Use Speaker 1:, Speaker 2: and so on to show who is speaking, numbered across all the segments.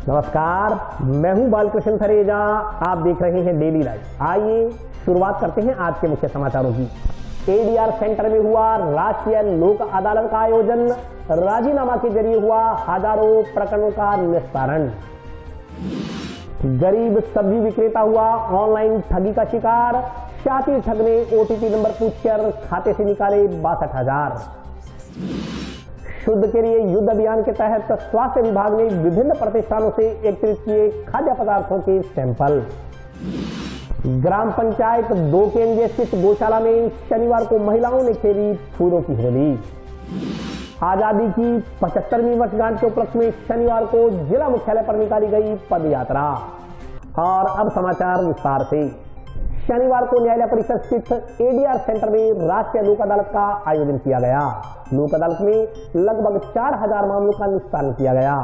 Speaker 1: नमस्कार, मैं हूं बालकृष्ण थरेजा। आप देख रहे हैं डेली लाइव। आइए शुरुआत करते हैं आज के मुख्य समाचारों की। एडीआर सेंटर में हुआ राष्ट्रीय लोक अदालत का आयोजन। राजीनामा के जरिए हुआ हजारों प्रकरणों का निस्तारण। गरीब सब्जी विक्रेता हुआ ऑनलाइन ठगी का शिकार। शातिर ठग ने ओटीपी नंबर पूछकर खाते से निकाले 62,000। शुद्ध के लिए युद्ध अभियान के तहत स्वास्थ्य विभाग ने विभिन्न प्रतिष्ठानों से एकत्रित किए खाद्य पदार्थों के सैंपल। ग्राम पंचायत 2 केंद्रीय स्थित गौशाला में शनिवार को महिलाओं ने खेली फूलों की होली। आजादी की 75वीं वर्षगांठ के उपलक्ष्य में शनिवार को जिला मुख्यालय पर निकाली गई पद यात्रा। और अब समाचार विस्तार से। शनिवार को न्यायालय परिसर स्थित एडीआर सेंटर में राष्ट्रीय लोक अदालत का आयोजन किया गया। लोक अदालत में लगभग 4,000 मामलों का निस्तारण किया गया।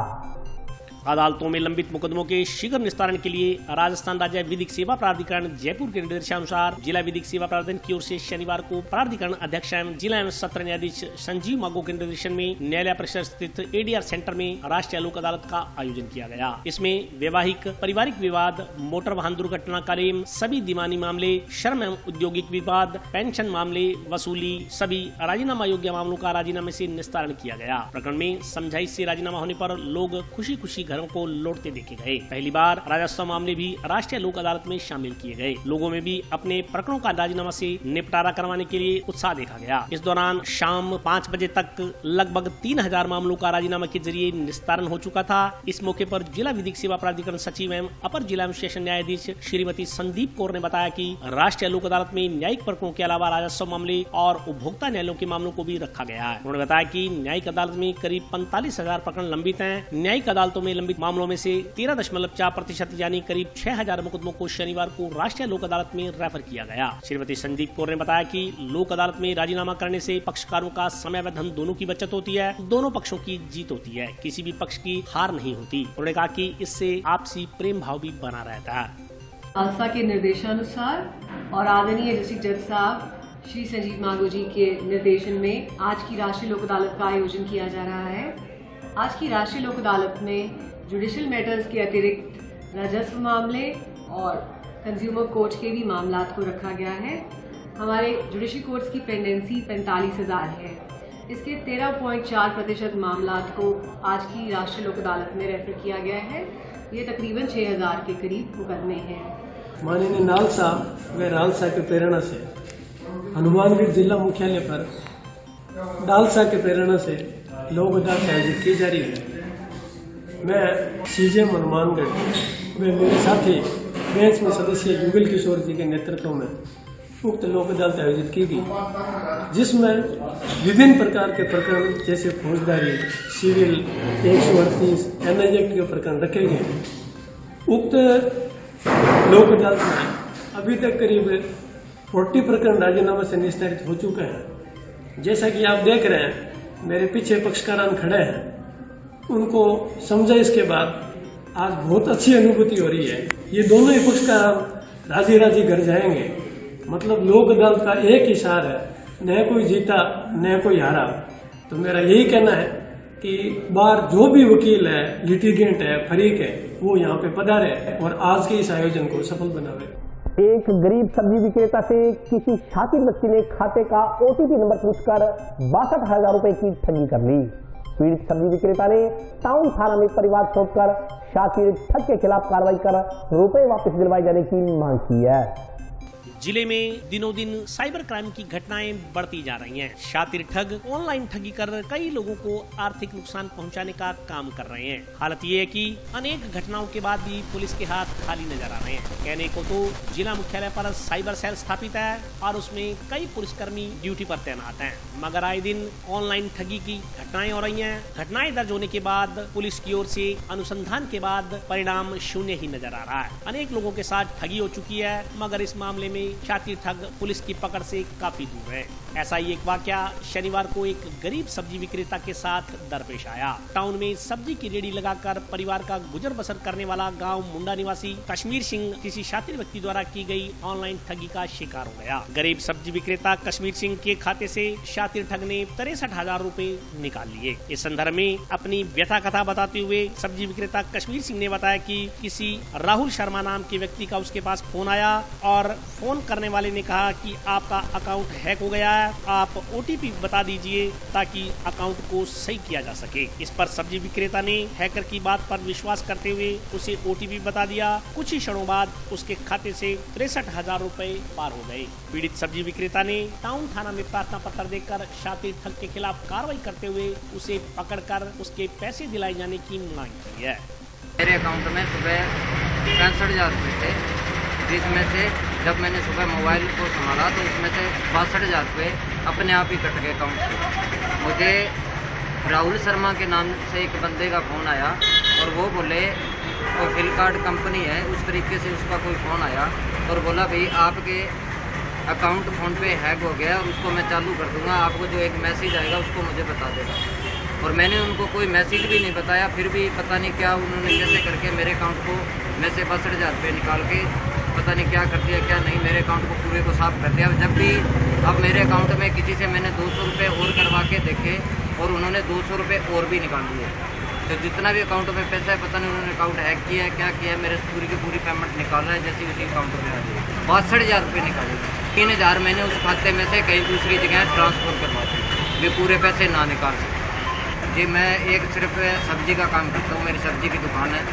Speaker 2: अदालतों में लंबित मुकदमों के शीघ्र निस्तारण के लिए राजस्थान राज्य विधिक सेवा प्राधिकरण जयपुर के निर्देशानुसार जिला विधिक सेवा प्राधिकरण की ओर से शनिवार को प्राधिकरण अध्यक्ष एवं जिला एवं सत्र न्यायाधीश संजीव मागो के निर्देशन में न्यायालय परिसर स्थित एडीआर सेंटर में राष्ट्रीय लोक अदालत का आयोजन किया गया। इसमें वैवाहिक पारिवारिक विवाद, मोटर वाहन दुर्घटना क्लेम, सभी दीवानी मामले, श्रम एवं औद्योगिक विवाद, पेंशन मामले, वसूली, सभी राजीनामा योग्य मामलों का राजीनामे से निस्तारण किया गया। प्रकरण में समझाइश से राजीनामा होने पर लोग खुशी खुशी घरों को लौटते देखे गए। पहली बार राजस्व मामले भी राष्ट्रीय लोक अदालत में शामिल किए गए। लोगों में भी अपने प्रकरणों का राजीनामा से निपटारा करवाने के लिए उत्साह देखा गया। इस दौरान शाम 5 बजे तक लगभग 3,000 मामलों का राजीनामा के जरिए निस्तारण हो चुका था। इस मौके पर जिला विधिक सेवा प्राधिकरण सचिव एवं अपर जिला एवं सेशन न्यायाधीश श्रीमती संदीप कौर ने बताया कि राष्ट्रीय लोक अदालत में न्यायिक प्रकरणों के अलावा राजस्व मामले और उपभोक्ता न्यायालयों के मामलों को भी रखा गया है। उन्होंने बताया कि न्यायिक अदालत में करीब 45,000 प्रकरण लंबित हैं। न्यायिक अदालतों में लंबित मामलों में से 13.4% यानी करीब 6,000 मुकदमों को शनिवार को राष्ट्रीय लोक अदालत में रेफर किया गया। श्रीमती संदीप कौर ने बताया कि लोक अदालत में राजीनामा करने से पक्षकारों का समय व धन दोनों की बचत होती है, दोनों पक्षों की जीत होती है, किसी भी पक्ष की हार नहीं होती। उन्होंने कहा कि इससे आपसी प्रेम भाव भी बना रहता है।
Speaker 3: खालसा के निर्देशानुसार और आदरणीय डिस्ट्रिक्ट जज साहब श्री संजीव मागो जी के निर्देशन में आज की राष्ट्रीय लोक अदालत का आयोजन किया जा रहा है। आज की राष्ट्रीय लोक अदालत में जुडिशियल मैटर्स के अतिरिक्त राजस्व मामले और कंज्यूमर कोर्ट के भी मामलात को रखा गया है। हमारे जुडिशियल कोर्ट्स की पेंडेंसी 45,000 है। इसके 13.4% मामलात को आज की राष्ट्रीय लोक अदालत में रेफर किया गया है। ये तकरीबन 6,000 के करीब मुकदमे हैं।
Speaker 4: माननीय नालसा व रालसा के प्रेरणा से हनुमानगढ़ जिला मुख्यालय पर नालसा के प्रेरणा से लोक अदालत आयोजित की जा रही है। मैं सीजे हनुमानगढ़ व मेरे साथी बेंच में सदस्य युगल किशोर जी के नेतृत्व में उक्त लोक अदालत आयोजित की गई, जिसमें विभिन्न प्रकार के प्रकरण जैसे फौजदारी, सिविल, 138 एनआई एक्ट के प्रकरण रखे गए। उक्त लोक अदालत में अभी तक करीब 40 प्रकरण राजीनामा से निस्तारित हो चुके हैं। जैसा कि आप देख रहे हैं, मेरे पीछे पक्षकारान खड़े हैं। उनको समझा इसके बाद आज बहुत अच्छी अनुभूति हो रही है। ये दोनों ही पक्षकार राजी राजी घर जाएंगे। मतलब लोक अदालत का एक ही सार है, न कोई जीता न कोई हारा। तो मेरा यही कहना है कि बाहर जो भी वकील है, लिटिगेंट है, फरीक है, वो यहाँ पे पधारे और आज के इस आयोजन को सफल बनावे।
Speaker 1: एक गरीब सब्जी विक्रेता से किसी शातिर व्यक्ति ने खाते का ओटीपी नंबर पूछकर 62,000 रुपए की ठगी कर ली। पीड़ित सब्जी विक्रेता ने टाउन थाना में परिवार सौंपकर शातिर ठग के खिलाफ कार्रवाई कर रुपए वापस दिलवाए जाने की मांग की है।
Speaker 2: जिले में दिनों दिन साइबर क्राइम की घटनाएं बढ़ती जा रही हैं। शातिर ठग ऑनलाइन ठगी कर कई लोगों को आर्थिक नुकसान पहुंचाने का काम कर रहे हैं। हालत ये है कि अनेक घटनाओं के बाद भी पुलिस के हाथ खाली नजर आ रहे हैं। कहने को तो जिला मुख्यालय पर साइबर सेल स्थापित है और उसमें कई पुलिसकर्मी ड्यूटी पर तैनात हैं, मगर आए दिन ऑनलाइन ठगी की घटनाएं हो रही हैं। घटनाएं दर्ज होने के बाद पुलिस की ओर से अनुसंधान के बाद परिणाम शून्य ही नजर आ रहा है। अनेक लोगों के साथ ठगी हो चुकी है, मगर इस मामले में शातिर ठग पुलिस की पकड़ से काफी दूर है। ऐसा ही एक वाकया शनिवार को एक गरीब सब्जी विक्रेता के साथ दरपेश आया। टाउन में सब्जी की रेडी लगाकर परिवार का गुजर बसर करने वाला गांव मुंडा निवासी कश्मीर सिंह किसी शातिर व्यक्ति द्वारा की गई ऑनलाइन ठगी का शिकार हो गया। गरीब सब्जी विक्रेता कश्मीर सिंह के खाते से शातिर ठग ने 63,000 रूपए निकाल लिए। इस संदर्भ में अपनी व्यथा कथा बताते हुए सब्जी विक्रेता कश्मीर सिंह ने बताया कि किसी राहुल शर्मा नाम के व्यक्ति का उसके पास फोन आया और फोन करने वाले ने कहा कि आपका अकाउंट हैक हो गया है, आप OTP बता दीजिए ताकि अकाउंट को सही किया जा सके। इस पर सब्जी विक्रेता ने हैकर की बात पर विश्वास करते हुए उसे OTP बता दिया। कुछ ही क्षणों बाद उसके खाते से 63,000 रूपए पार हो गए। पीड़ित सब्जी विक्रेता ने टाउन थाना में प्रार्थना पत्र देकर शातिर ठग के खिलाफ कार्रवाई करते हुए उसे पकड़कर उसके पैसे दिलाए जाने की मांग की है।
Speaker 5: मेरे अकाउंट में सुबह 65,000 रुपये थे, जिसमें से जब मैंने सुबह मोबाइल को संभाला तो इसमें से 62,000 रुपये अपने आप ही कट गए अकाउंट से। मुझे राहुल शर्मा के नाम से एक बंदे का फ़ोन आया और वो बोले, वो फ्लिपकार्ट कंपनी है, उस तरीके से उसका कोई फ़ोन आया और बोला भाई आपके अकाउंट फ़ोन पे हैक हो गया और उसको मैं चालू कर दूंगा, आपको जो एक मैसेज आएगा उसको मुझे बता देगा। और मैंने उनको कोई मैसेज भी नहीं बताया, फिर भी पता नहीं क्या उन्होंने कैसे करके मेरे अकाउंट को में से 62,000 रुपये निकाल के पता नहीं क्या कर दिया क्या नहीं, मेरे अकाउंट को पूरे को साफ कर दिया। जब भी अब मेरे अकाउंट में किसी से मैंने 200 रुपये और करवा के देखे और उन्होंने 200 रुपये और भी निकाल दिए। तो जितना भी अकाउंट में पैसा है पता नहीं उन्होंने अकाउंट हैक किया है क्या किया है, मेरे पूरी की पूरी पेमेंट निकाल रहा है जैसे उसी अकाउंट में आ जाए। 62,000 रुपये निकाले, 3,000 मैंने उस खाते में से कहीं दूसरी जगह ट्रांसफ़र करवा दी, वे पूरे पैसे ना निकाल सके। जी मैं एक सिर्फ सब्जी का काम करता हूँ, मेरी सब्जी की दुकान है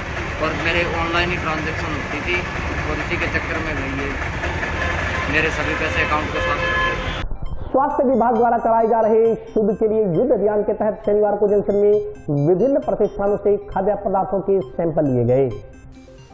Speaker 5: और मेरे ऑनलाइन ही ट्रांजैक्शन होती थी और इसी के चक्कर में ये मेरे सभी पैसे अकाउंट के साथ करते हैं।
Speaker 1: स्वास्थ्य विभाग द्वारा चलाए जा रहे शुद्ध के लिए युद्ध अभियान के तहत शनिवार को जंक्शन में विभिन्न प्रतिष्ठानों से खाद्य पदार्थों के सैंपल लिए गए।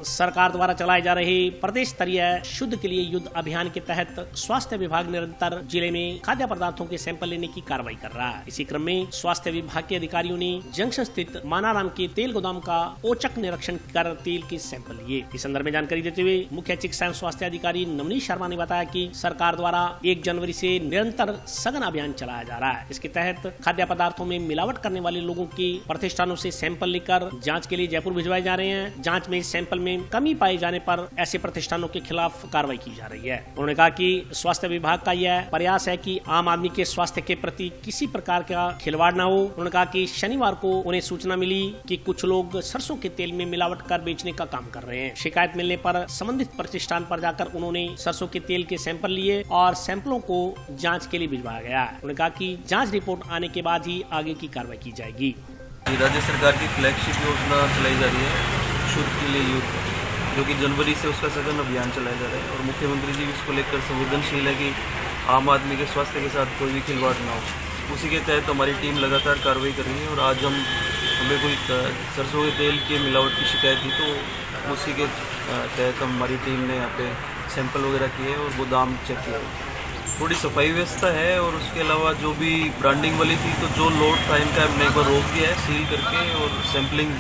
Speaker 2: सरकार द्वारा चलाए जा रहे प्रदेश स्तरीय शुद्ध के लिए युद्ध अभियान के तहत स्वास्थ्य विभाग निरंतर जिले में खाद्य पदार्थों के सैंपल लेने की कार्रवाई कर रहा है। इसी क्रम में स्वास्थ्य विभाग के अधिकारियों ने जंक्शन स्थित मानाराम के तेल गोदाम का औचक निरीक्षण कर तेल के सैंपल लिए। इस संदर्भ में जानकारी देते हुए मुख्य चिकित्सा एवं स्वास्थ्य अधिकारी नवनीत शर्मा ने बताया कि सरकार द्वारा 1 जनवरी से निरंतर सघन अभियान चलाया जा रहा है। इसके तहत खाद्य पदार्थों में मिलावट करने वाले लोगों के प्रतिष्ठानों से सैंपल लेकर जाँच के लिए जयपुर भिजवाए जा रहे हैं। जाँच में सैंपल में कमी पाए जाने पर ऐसे प्रतिष्ठानों के खिलाफ कार्रवाई की जा रही है। उन्होंने कहा कि स्वास्थ्य विभाग का यह प्रयास है कि आम आदमी के स्वास्थ्य के प्रति किसी प्रकार का खिलवाड़ न हो। उन्होंने कहा कि शनिवार को उन्हें सूचना मिली कि कुछ लोग सरसों के तेल में मिलावट कर बेचने का काम कर रहे हैं। शिकायत मिलने पर संबंधित प्रतिष्ठान पर जाकर उन्होंने सरसों के तेल के सैंपल लिए और सैंपलों को जाँच के लिए भिजवाया गया। उन्होंने कहा कि जाँच रिपोर्ट आने के बाद ही आगे की कार्रवाई की जाएगी।
Speaker 6: राज्य सरकार की फ्लैगशिप योजना चलाई जा रही है शुद्ध के लिए युद्ध, जो कि जनवरी से उसका सघन अभियान चलाया जा रहा है और मुख्यमंत्री जी इसको लेकर संवेदनशील है कि आम आदमी के स्वास्थ्य के साथ कोई भी खिलवाड़ ना हो। उसी के तहत हमारी टीम लगातार कार्रवाई कर रही है और आज हमें कोई सरसों के तेल की मिलावट की शिकायत थी तो उसी के तहत हमारी टीम ने यहाँ पे सैंपल वगैरह किए और गोदाम चेक किया। थोड़ी सफाई व्यवस्था है और उसके अलावा जो भी ब्रांडिंग वाली थी तो जो लोड था इनका हमने एक बार रोक दिया है सील करके और सैम्पलिंग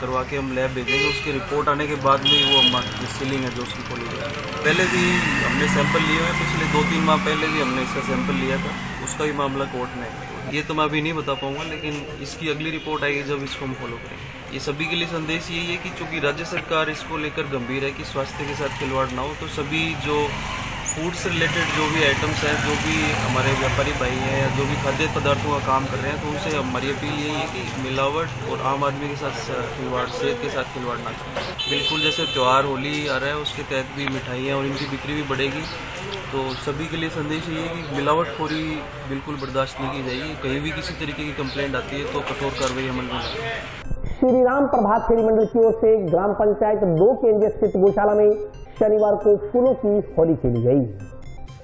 Speaker 6: करवा के हम लैब भेजेंगे। उसकी रिपोर्ट आने के बाद में वो हमारी सीलिंग है जो उसकी खोली जाएगी। पहले भी हमने सैंपल लिए हुए, पिछले 2-3 माह पहले भी हमने इसका सैंपल लिया था, उसका भी मामला कोर्ट में है। ये तो मैं अभी नहीं बता पाऊँगा, लेकिन इसकी अगली रिपोर्ट आएगी जब इसको हम फॉलो करेंगे। ये सभी के लिए संदेश यही है कि चूँकि राज्य सरकार इसको लेकर गंभीर है कि स्वास्थ्य के साथ खिलवाड़ ना हो, तो सभी जो फूड से रिलेटेड जो भी आइटम्स हैं, जो भी हमारे व्यापारी भाई हैं या जो भी खाद्य पदार्थों का काम कर रहे हैं, तो उनसे हमारी अपील यही है कि मिलावट और आम आदमी के साथ खिलवाड़, सेहत के साथ खिलवाड़ ना करें। बिल्कुल जैसे त्यौहार होली आ रहा है उसके तहत भी मिठाइयाँ और इनकी बिक्री भी बढ़ेगी, तो सभी के लिए संदेश ये है कि मिलावटखोरी बिल्कुल बर्दाश्त नहीं की जाएगी। कहीं भी किसी तरीके की कंप्लेंट आती है तो कठोर कार्रवाई अमल में लाएगी।
Speaker 1: श्री राम प्रभात फेरी मंडल की ओर से ग्राम पंचायत 2 केंद्रीय स्थित गौशाला में शनिवार को फूलों की होली खेली गई।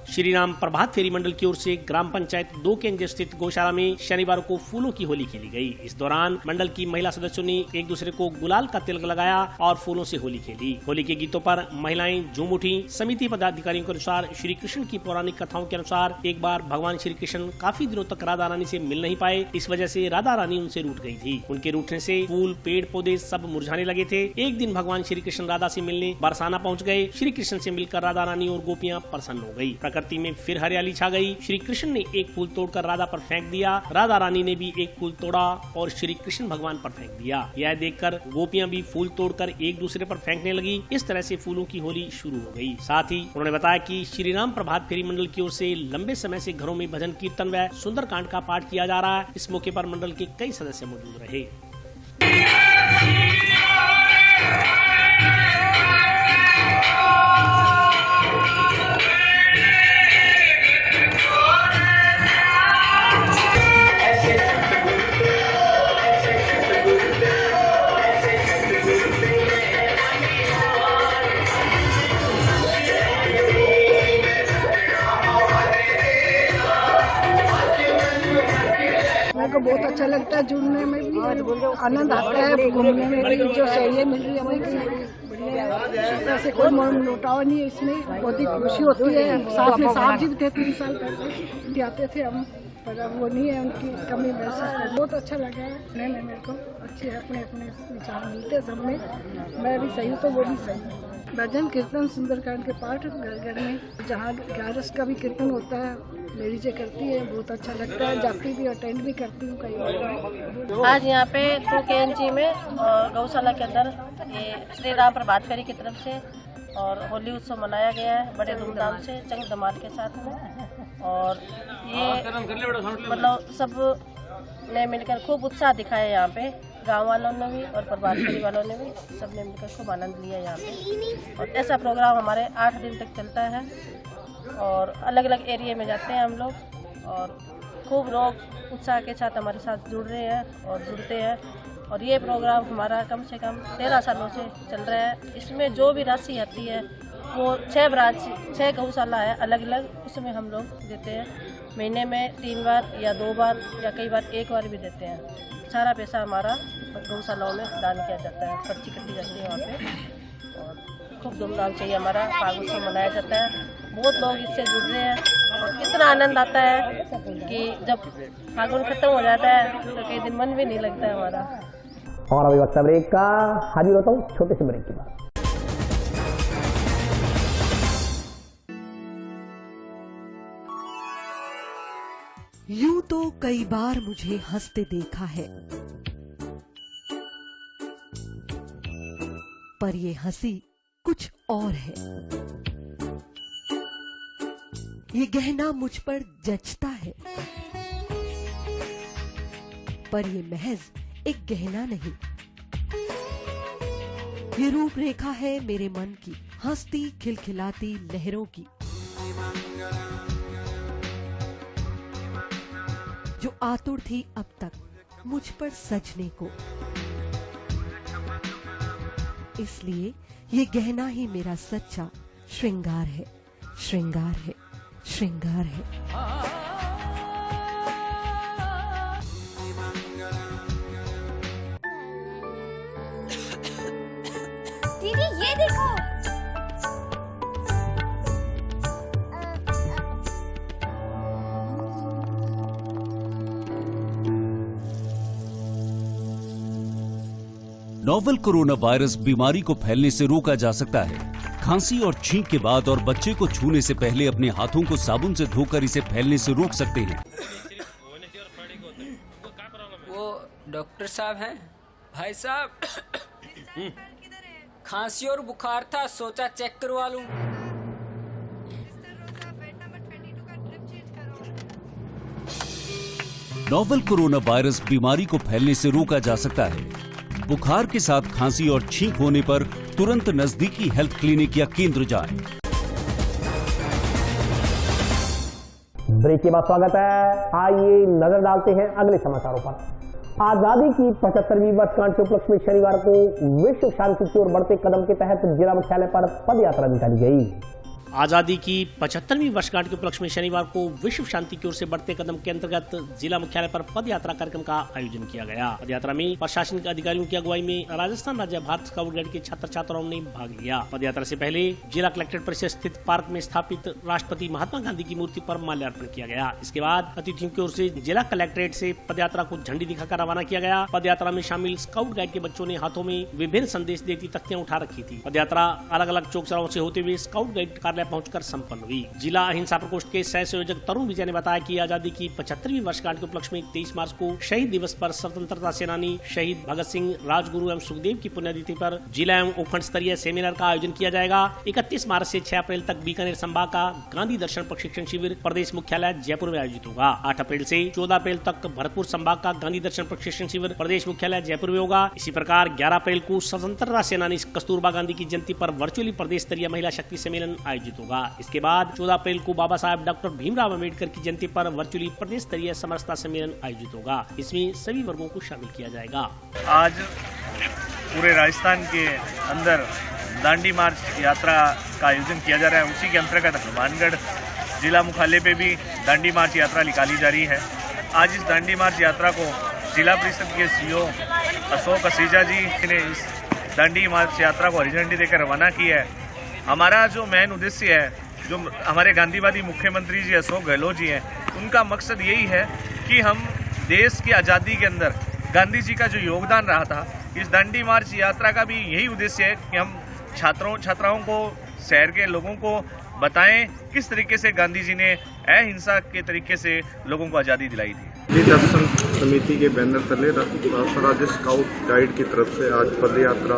Speaker 2: श्री राम प्रभात फेरी मंडल की ओर से ग्राम पंचायत 2 केंद्र स्थित गौशाला में शनिवार को फूलों की होली खेली गई। इस दौरान मंडल की महिला सदस्यों ने एक दूसरे को गुलाल का तिलक लगाया और फूलों से होली खेली। होली के गीतों पर महिलाएं झूम उठी। समिति पदाधिकारियों के अनुसार श्री कृष्ण की पौराणिक कथाओं के अनुसार एक बार भगवान श्री कृष्ण काफी दिनों तक राधा रानी से मिल नहीं पाए। इस वजह से राधा रानी उनसे रूठ गई थी। उनके रूठने से फूल, पेड़ पौधे सब मुरझाने लगे थे। एक दिन भगवान श्री कृष्ण राधा से मिलने बरसाना पहुंच गए। श्री कृष्ण से मिलकर राधा रानी और गोपियां प्रसन्न हो गई। प्रकृति में फिर हरियाली छा गई। श्री कृष्ण ने एक फूल तोड़कर राधा पर फेंक दिया। राधा रानी ने भी एक फूल तोड़ा और श्री कृष्ण भगवान पर फेंक दिया। यह देखकर गोपियां भी फूल तोड़कर एक दूसरे पर फेंकने लगी। इस तरह से फूलों की होली शुरू हो गई। साथ ही उन्होंने बताया कि श्री राम प्रभात फेरी मंडल की ओर से लंबे समय से घरों में भजन कीर्तन व सुंदरकांड का पाठ किया जा रहा है। इस मौके पर मंडल के कई सदस्य मौजूद रहे।
Speaker 7: मेरे को बहुत अच्छा लगता है, जुड़ने में भी आनंद आता है, घूमने में भी जो सही मिल रही है वही ऐसे कोई लौटावा नहीं है। इसमें बहुत ही खुशी होती है। साथ में साहब जी भी थे 3 साल पहले आते थे हम, पर अब वो नहीं है, उनकी कमी महसूस। बहुत अच्छा लगा है नहीं मेरे को। अच्छे अपने अपने विचार मिलते हैं सब में। मैं भी सही हूँ तो वो भी सही है। भजन कीर्तन सुंदरकांड के पाठ घर घर में, जहाँ 11 का भी कीर्तन होता है, लेडीजें करती है, बहुत अच्छा लगता है। जाती भी अटेंड भी करती हूँ कई बार।
Speaker 8: आज यहाँ पे 2 KNG में गौशाला के अंदर ये श्री राम प्रभात फेरी की तरफ से और होली उत्सव मनाया गया है बड़े धूमधाम से, चंग धमाल के साथ में। और ये मतलब सब ने मिलकर खूब उत्साह दिखाया यहाँ पे, गांव वालों ने भी और प्रभात फेरी वालों ने भी, सब ने मिलकर खूब आनंद लिया यहाँ पे। और ऐसा प्रोग्राम हमारे 8 दिन तक चलता है और अलग अलग एरिया में जाते हैं हम लोग और खूब लोग उत्साह के साथ हमारे साथ जुड़ रहे हैं और जुड़ते हैं। और ये प्रोग्राम हमारा कम से कम 13 सालों से चल रहा है। इसमें जो भी राशि आती है वो 6 गौशाला है अलग अलग, उसमें हम लोग देते हैं। महीने में 3 बार या 2 बार या कई बार 1 बार भी देते हैं। सारा पैसा हमारा गौशालाओं में दान किया जाता है। पर्ची कटी जाती है वहाँ पे और खूब धूमधाम से हमारा फाग उत्सव मनाया जाता है। बहुत लोग इससे जुड़ रहे हैं और इतना आनंद आता है कि जब फागुन खत्म हो जाता है तो कई दिन मन भी नहीं लगता है हमारा।
Speaker 1: और अभी वक्त ब्रेक का, हाजिर होता हूँ छोटे से ब्रेक के बाद।
Speaker 9: यूं तो कई बार मुझे हंसते देखा है, पर ये हंसी कुछ और है। ये गहना मुझ पर जचता है, पर ये महज एक गहना नहीं, ये रूपरेखा है मेरे मन की, हंसती खिलखिलाती लहरों की, जो आतुर थी अब तक मुझ पर सजने को। इसलिए ये गहना ही मेरा सच्चा श्रृंगार है, श्रृंगार है, श्रृंगार है।
Speaker 10: दीदी ये देखो,
Speaker 11: नोवेल कोरोना वायरस बीमारी को फैलने से रोका जा सकता है। खांसी और छींक के बाद और बच्चे को छूने से पहले अपने हाथों को साबुन से धोकर इसे फैलने से रोक सकते हैं।
Speaker 12: वो डॉक्टर साहब हैं? भाई साहब, खांसी और बुखार था, सोचा चेक करवा लूं।
Speaker 11: नोवेल कोरोना वायरस बीमारी को फैलने से रोका जा सकता है। बुखार के साथ खांसी और छींक होने पर तुरंत नजदीकी हेल्थ क्लिनिक या केंद्र जाएं।
Speaker 1: ब्रेक के बाद स्वागत है। आइए नजर डालते हैं अगले समाचारों पर। आजादी की 75वीं वर्षगांठ के उपलक्ष्य में शनिवार को विश्व शांति की ओर बढ़ते कदम के तहत जिला मुख्यालय पर पद यात्रा निकाली गई।
Speaker 2: आजादी की 75वीं वर्षगांठ के उपलक्ष्य में शनिवार को विश्व शांति की ओर से बढ़ते कदम के अंतर्गत जिला मुख्यालय पर पद यात्रा कार्यक्रम का आयोजन किया गया। पद यात्रा में प्रशासनिक अधिकारियों की अगुवाई में राजस्थान राज्य भारत स्काउट गाइड के छात्र छात्राओं ने भाग लिया। पद यात्रा से पहले जिला कलेक्ट्रेट परिसर स्थित पार्क में स्थापित राष्ट्रपति महात्मा गांधी की मूर्ति पर माल्यार्पण किया गया। इसके बाद अतिथियों की ओर से जिला कलेक्ट्रेट से पद यात्रा को झंडी दिखाकर रवाना किया गया। पद यात्रा में शामिल स्काउट गाइड के बच्चों ने हाथों में विभिन्न संदेश देती तख्तियां उठा रखी थी। पद यात्रा अलग अलग चौक चौराहों से होते हुए स्काउट गाइड कार्यालय पहुंचकर संपन्न हुई। जिला अहिंसा प्रकोष्ठ के सह संयोजक तरुण विजय ने बताया कि आजादी की 75वीं वर्षगांठ के उपलक्ष्य में 23 मार्च को शहीद दिवस पर स्वतंत्रता सेनानी शहीद भगत सिंह, राजगुरु एवं सुखदेव की पुण्यतिथि पर जिला एवं उपखंड स्तरीय सेमिनार का आयोजन किया जाएगा। 31 मार्च से 6 अप्रैल तक बीकानेर संभाग का गांधी दर्शन प्रशिक्षण शिविर प्रदेश मुख्यालय जयपुर में आयोजित होगा। 8 अप्रैल से 14 अप्रैल तक भरतपुर संभाग का गांधी दर्शन प्रशिक्षण शिविर प्रदेश मुख्यालय जयपुर में होगा। इसी प्रकार 11 अप्रैल को स्वतंत्रता सेनानी कस्तूरबा गांधी की जयंती पर वर्चुअली प्रदेश स्तरीय महिला शक्ति सम्मेलन आयोजित होगा। इसके बाद 14 अप्रैल को बाबा साहब डॉक्टर भीमराव अम्बेडकर की जयंती पर वर्चुअली प्रदेश स्तरीय समरसता सम्मेलन आयोजित होगा। इसमें सभी वर्गों को शामिल किया जाएगा।
Speaker 13: आज पूरे राजस्थान के अंदर दांडी मार्च यात्रा का आयोजन किया जा रहा है। उसी के अंतर्गत हनुमानगढ़ जिला मुख्यालय पे भी दांडी मार्च यात्रा निकाली जा रही है। आज इस दांडी मार्च यात्रा को जिला परिषद के सीईओ अशोक असीजा जी ने इस दांडी मार्च यात्रा को हरी झंडी देकर रवाना किया है। हमारा जो मेन उद्देश्य है, जो हमारे गांधीवादी मुख्यमंत्री जी अशोक गहलोत जी हैं, उनका मकसद यही है कि हम देश की आज़ादी के अंदर गांधी जी का जो योगदान रहा था, इस दांडी मार्च यात्रा का भी यही उद्देश्य है कि हम छात्राओं को, शहर के लोगों को बताएं किस तरीके से गांधी जी ने अहिंसा के तरीके से लोगों को आज़ादी दिलाई थी।
Speaker 14: दर्शन समिति के बैनर तले राज्य स्काउट गाइड की तरफ से आज पद यात्रा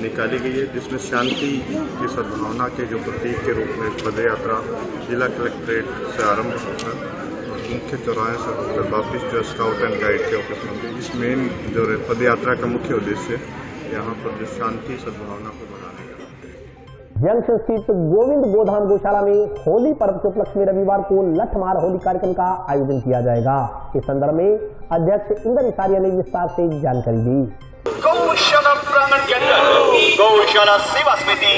Speaker 14: निकाली गई है, जिसमें शांति की सद्भावना के जो प्रतीक के रूप में पद यात्रा जिला कलेक्ट्रेट से आरंभ होकर मुख्य चौराहे से होकर वापिस जो स्काउट एंड गाइड के ऑफिस में, इस मेन जो पद यात्रा का मुख्य उद्देश्य यहाँ पर जो शांति सद्भावना को बढ़ाने का।
Speaker 1: जंक्शन स्थित गोविंद गोधाम गौशाला में होली पर्व के उपलक्ष्य में रविवार को लठमार होली कार्यक्रम का आयोजन किया जाएगा। इस संदर्भ में अध्यक्ष इंदर इसारिया ने विस्तार से जानकारी दी।
Speaker 15: गौशाला प्रांगण के अंदर गौशाला सेवा समिति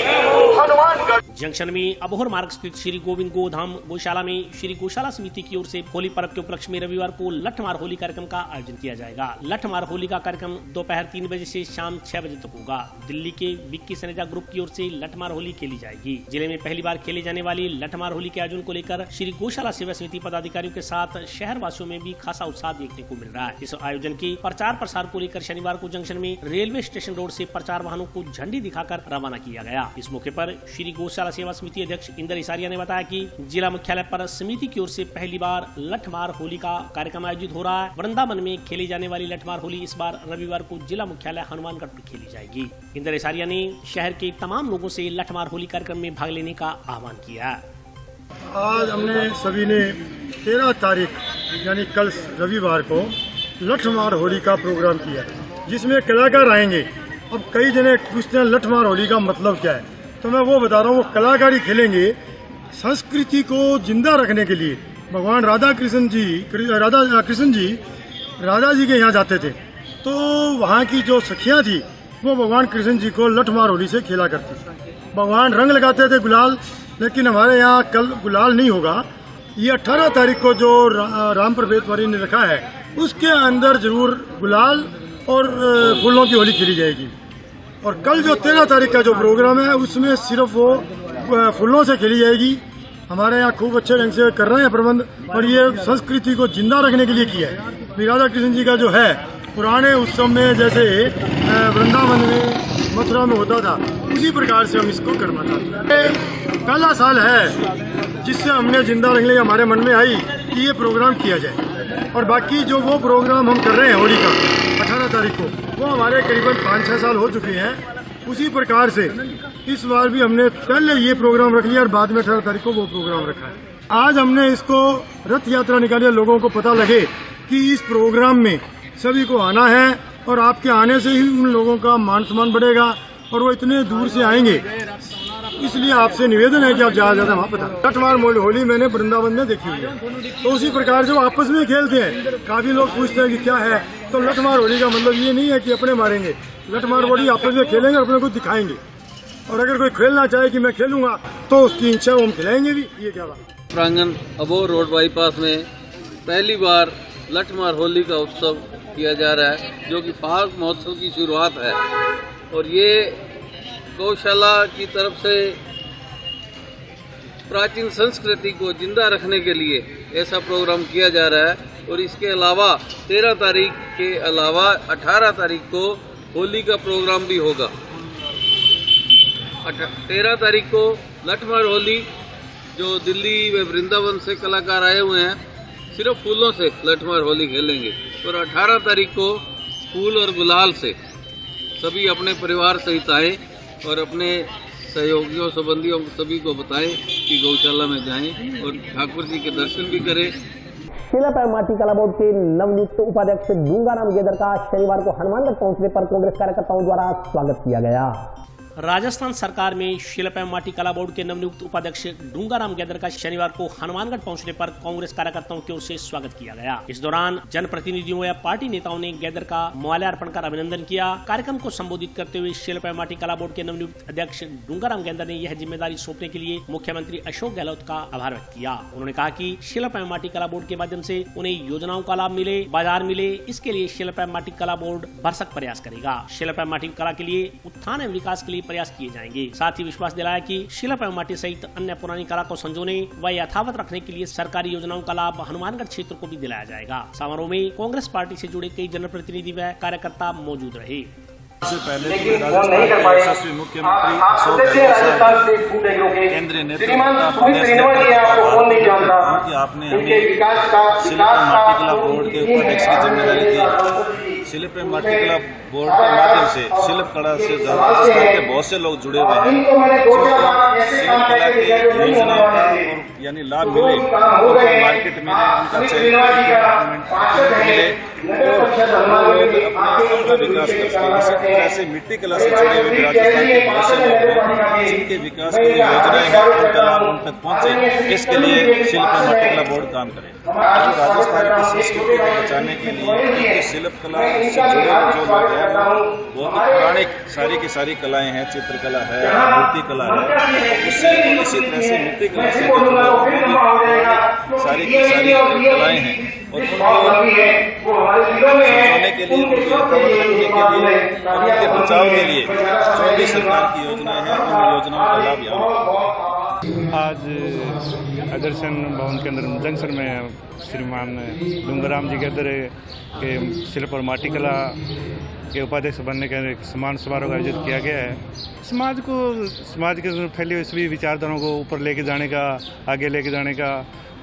Speaker 15: हनुमानगढ़
Speaker 2: जंक्शन में अबोहर मार्ग स्थित श्री गोविंद गोधाम गौशाला में श्री गौशाला समिति की ओर से होली पर्व के उपलक्ष्य में रविवार को लठमार होली कार्यक्रम का आयोजन किया जाएगा। लठमार होली का कार्यक्रम दोपहर 3 बजे से शाम 6 बजे तक होगा। दिल्ली के विक्की सनेजा ग्रुप की ओर से लठमार होली खेली जाएगी। जिले में पहली बार खेले जाने वाली लठमार होली के आयोजन को लेकर श्री गौशाला सेवा समिति पदाधिकारियों के साथ शहर वासियों में भी खासा उत्साह देखने को मिल रहा है। इस आयोजन के प्रचार प्रसार को लेकर शनिवार को जंक्शन में रेलवे स्टेशन रोड से प्रचार वाहनों को झंडी दिखाकर रवाना किया गया। इस मौके पर श्री गौशाला सेवा समिति अध्यक्ष इंदर इसारिया ने बताया कि जिला मुख्यालय पर समिति की ओर से पहली बार लठमार होली का कार्यक्रम आयोजित हो रहा है। वृंदावन में खेली जाने वाली लठमार होली इस बार रविवार को जिला मुख्यालय हनुमानगढ़ पर खेली जाएगी। इंदर इसारिया ने शहर के तमाम लोगों से लठमार होली कार्यक्रम में भाग लेने का आह्वान किया।
Speaker 16: आज हमने सभी ने 13 तारीख यानी कल रविवार को लठमार होली का प्रोग्राम किया, जिसमें कलाकार आएंगे। अब कई जने पूछते हैं लठमार होली का मतलब क्या है, तो मैं वो बता रहा हूँ। वो कलाकारी खेलेंगे संस्कृति को जिंदा रखने के लिए। भगवान राधा कृष्ण जी राधा जी के यहाँ जाते थे, तो वहाँ की जो सखियाँ थी वो भगवान कृष्ण जी को लठमार होली से खेला करती थी। भगवान रंग लगाते थे गुलाल, लेकिन हमारे यहाँ कल गुलाल नहीं होगा। ये 18 तारीख को जो राम प्रवेश वारी ने रखा है, उसके अंदर जरूर गुलाल और फूलों की होली खेली जाएगी। और कल जो 13 तारीख का जो प्रोग्राम है, उसमें सिर्फ वो फूलों से खेली जाएगी। हमारे यहाँ खूब अच्छे ढंग से कर रहे हैं प्रबंध, और ये संस्कृति को जिंदा रखने के लिए किया है। राधा कृष्ण जी का जो है पुराने उत्सव में जैसे वृंदावन में मथुरा में होता था, उसी प्रकार से हम इसको करना चाहते हैं। पहला साल है जिससे हमने जिंदा रखने हमारे मन में आई कि ये प्रोग्राम किया जाए। और बाकी जो वो प्रोग्राम हम कर रहे हैं होली का 18 तारीख को, वो हमारे करीबन 5-6 साल हो चुके हैं। उसी प्रकार से इस बार भी हमने पहले ये प्रोग्राम रख लिया और बाद में 18 तारीख को वो प्रोग्राम रखा है। आज हमने इसको रथ यात्रा निकाली, लोगों को पता लगे कि इस प्रोग्राम में सभी को आना है, और आपके आने से ही उन लोगों का मान सम्मान बढ़ेगा और वो इतने दूर से आएंगे। इसलिए आपसे निवेदन है कि आप ज्यादा वहाँ पता। लठमार होली मैंने वृंदावन में देखी हुई है, तो उसी प्रकार से वो आपस में खेलते हैं। काफी लोग पूछते हैं कि क्या है, तो लठमार होली का मतलब ये नहीं है कि अपने मारेंगे। लठमार होली आपस में खेलेंगे और अपने को दिखाएंगे। और अगर कोई खेलना चाहे कि मैं खेलूंगा तो उसकी इच्छा हम खिलाएंगे भी। ये क्या बात।
Speaker 17: प्रांगण अबोहर रोड बाईपास में पहली बार लठमार होली का उत्सव किया जा रहा है, जो कि फाग महोत्सव की शुरुआत है। और ये गौशाला की तरफ से प्राचीन संस्कृति को जिंदा रखने के लिए ऐसा प्रोग्राम किया जा रहा है। और इसके अलावा 13 तारीख के अलावा 18 तारीख को होली का प्रोग्राम भी होगा। 13 तारीख को लठमार होली, जो दिल्ली व वृंदावन से कलाकार आए हुए हैं, सिर्फ फूलों से लठमार होली खेलेंगे। और 18 तारीख को फूल और गुलाल से सभी अपने परिवार सहित आए और अपने सहयोगियों संबंधियों सभी को बताएं कि गौशाला में जाएं और ठाकुर जी के दर्शन भी करें।
Speaker 1: शिलप एवं माटी कला बोर्ड के नवनियुक्त उपाध्यक्ष डूंगाराम गेदर का शनिवार को हनुमानगढ़ पहुंचने पर कांग्रेस कार्यकर्ताओं द्वारा स्वागत किया गया।
Speaker 2: राजस्थान सरकार में शिल्प एवं माटी कला बोर्ड के नवनियुक्त उपाध्यक्ष डूंगाराम गेदर का शनिवार को हनुमानगढ़ पहुंचने पर कांग्रेस कार्यकर्ताओं की ओर से स्वागत किया गया। इस दौरान जनप्रतिनिधियों या पार्टी नेताओं ने गेदर का माल्यार्पण कर अभिनंदन किया। कार्यक्रम को संबोधित करते हुए शिल्प एवं माटी कला बोर्ड के नवनियुक्त अध्यक्ष डूंगाराम गेदर ने यह जिम्मेदारी सौंपने के लिए मुख्यमंत्री अशोक गहलोत का आभार व्यक्त किया। उन्होंने कहा कि शिल्प एवं माटी कला बोर्ड के माध्यम से उन्हें योजनाओं का लाभ मिले, बाजार मिले, इसके लिए शिल्प एवं माटी कला बोर्ड भरसक प्रयास करेगा। शिल्प एवं माटी कला के लिए उत्थान एवं विकास के लिए प्रयास किए जाएंगे। साथ ही विश्वास दिलाया कि शिल्प एवं माटी सहित अन्य पुरानी कला को संजोने व यथावत रखने के लिए सरकारी योजनाओं का लाभ हनुमानगढ़ क्षेत्र को भी दिलाया जाएगा। समारोह में कांग्रेस पार्टी से जुड़े कई जनप्रतिनिधि व कार्यकर्ता मौजूद रहे।
Speaker 6: सबसे पहले राजस्थान के यशस्वी मुख्यमंत्री अशोक गहलोत केंद्रीय नेतृत्व कि आपने हमें शिल्प एवं माटी कला बोर्ड के उपाध्यक्ष की जिम्मेदारी दी। शिल्प एवं माटी कला बोर्ड के माध्यम से शिल्प कला से राजस्थान के बहुत से लोग जुड़े हुए हैं। शिल्प कला की योजनाओं का यानी लाभ मिले, मार्केट में उनका मिले अपना विकास कर सके। इसी तरह से मिट्टी कला से जुड़े हुए राजस्थान के बहुत से लोग हैं जिनके विकास की योजनाएं हैं, उनका लाभ उन तक पहुंचे, इसके लिए शिल्प एवं माटी कला बोर्ड काम करे। राजस्थान की संस्कृति को बचाने के लिए शिल्प कला से जुड़े जो लोग हैं बहुत ही पौराणिक सारी की सारी कलाएं हैं, चित्रकला है, मूर्ति कला है, उससे इसी तरह से मिट्टी कला से सारी की सारी कलाएं हैं और उनको संजोने के लिए, उनको यथावत रखने के लिए और उनके बचाव के लिए जो भी सरकार की योजनाएं हैं उन योजनाओं का लाभ यहाँ।
Speaker 18: आज अग्रसेन भवन के अंदर जंक्शन में श्रीमान डूंगाराम जी गेदर के शिल्प और माटी कला के उपाध्यक्ष बनने का एक सम्मान समारोह का आयोजित किया गया है। समाज के फैले हुए सभी विचारधाराओं को ऊपर लेके जाने का, आगे लेके जाने का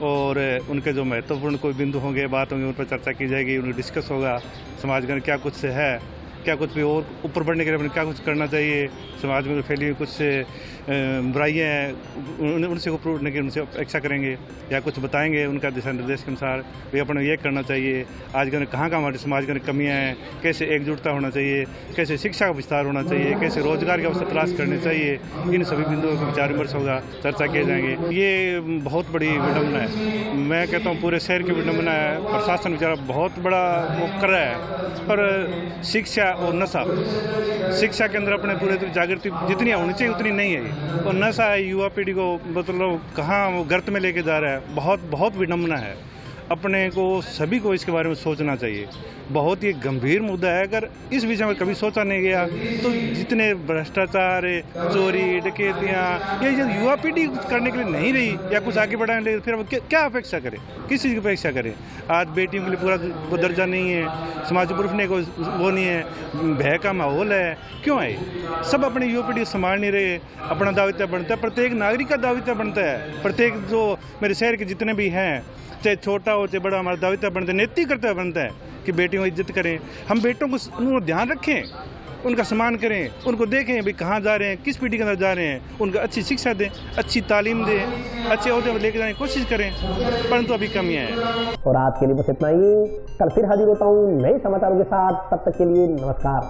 Speaker 18: और उनके जो महत्वपूर्ण कोई बिंदु होंगे, बात होंगे, उन पर चर्चा की जाएगी, उन्हें डिस्कस होगा। समाज में क्या कुछ है, क्या कुछ भी और ऊपर बढ़ने के लिए क्या कुछ करना चाहिए, समाज में फैली हुई कुछ बुराइयाँ हैं उनसे ऊपर उठने की उनसे अपेक्षा करेंगे या कुछ बताएंगे उनका दिशा निर्देश के अनुसार भी अपने ये करना चाहिए। आज कहाँ हमारे समाज में कमियाँ हैं, कैसे एकजुटता होना चाहिए, कैसे शिक्षा का विस्तार होना चाहिए, कैसे रोजगार के अवसर तलाश करने चाहिए, इन सभी बिंदुओं पर विचार विमर्श होगा, चर्चा किए जाएंगे। ये बहुत बड़ी विडम्बना है, मैं कहता हूँ पूरे शहर की विडम्बना है। प्रशासन बेचारा बहुत बड़ा वो कर रहा है, पर शिक्षा और नशा, शिक्षा के अंदर अपने पूरे जागृति जितनी होनी चाहिए उतनी नहीं है। और नशा है, युवा पीढ़ी को मतलब कहाँ गर्त में लेके जा रहा है। बहुत विडम्बना है। अपने को सभी को इसके बारे में सोचना चाहिए। बहुत ही गंभीर मुद्दा है। अगर इस विषय में कभी सोचा नहीं गया तो जितने भ्रष्टाचार, चोरी, डकैतियाँ, ये युवा पीढ़ी करने के लिए नहीं रही या कुछ आगे बढ़ाने के लिए, फिर अब क्या अपेक्षा करें, किस चीज़ की अपेक्षा करें। आज बेटियों के लिए पूरा दर्जा नहीं है, समाज में उठने को वो नहीं है, भय का माहौल है। क्यों है? सब अपनी युवा पीढ़ी संभाल नहीं रहे, अपना दायित्व बनता है, प्रत्येक नागरिक का दायित्व बनता है। प्रत्येक जो मेरे शहर के जितने भी हैं, चाहे छोटा हो चाहे बड़ा, हमारा दायित्व बनता है, नैतिक कर्तव्य बनता है कि बेटियों की इज्जत करें। हम बेटों को ध्यान रखें, उनका सम्मान करें, उनको देखें भी कहाँ जा रहे हैं, किस पीढ़ी के अंदर जा रहे हैं, उनको अच्छी शिक्षा दें, अच्छी तालीम दें, अच्छे ओहदे पर लेकर जाने की कोशिश करें, परंतु अभी कमियाँ हैं।
Speaker 1: और आज के लिए बस इतना ही। कल फिर हाजिर होता हूँ नए समाचारों के साथ, तब तक के लिए नमस्कार।